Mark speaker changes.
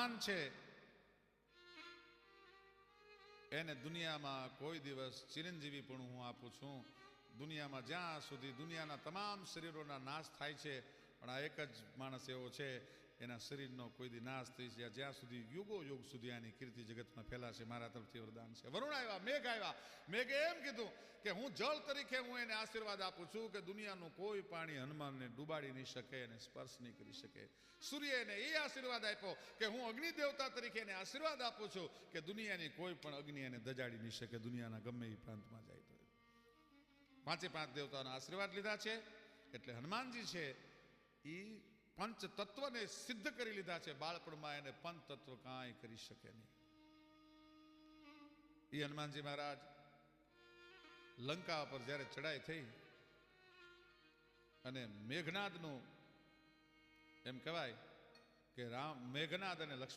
Speaker 1: હનુમાન છે એને દુનિયામાં કોઈ દિવસ ચિરંજીવી પણ હું આપું છું. દુનિયામાં જ્યાં સુધી દુનિયાના તમામ શરીરોના નાશ થાય છે, પણ આ એક જ માણસ એવો છે એના શરીરનો કોઈ દી નાશ થઈ છે જ્યાં સુધી યુગો યુગ સુધી આની કીર્તિ જગતમાં ફેલાશે. મારા તરફથી વરદાન છે. વરુણ આવ્યા, મેઘ આવ્યા. મેઘે એમ કીધું કે હું જળ તરીકે હું એને આશીર્વાદ આપું છું કે દુનિયાનું કોઈ પાણી હનુમાનને ડૂબાડી નહીં શકે અને સ્પર્શ નહીં કરી શકે. સૂર્ય એને એ આશીર્વાદ આપ્યો કે હું અગ્નિ દેવતા તરીકે એને આશીર્વાદ આપું છું કે દુનિયાની કોઈ પણ અગ્નિ એને દજાડી નહીં શકે, દુનિયાના ગમે એ પ્રાંતમાં જાય તો. પાંચે પાંચ દેવતાઓના આશીર્વાદ લીધા છે એટલે હનુમાનજી છે એ પંચ તત્વને સિદ્ધ કરી લીધા છે. બાળપણમાં એને પંચ તત્વ કાંઈ કરી શકે નહીં. એ હનુમાનજી મહારાજ લંકા પર જ્યારે ચડાઈ થઈ અને મેઘનાદનું એમ કહેવાય કે મેઘનાદ અને લક્ષ્મણ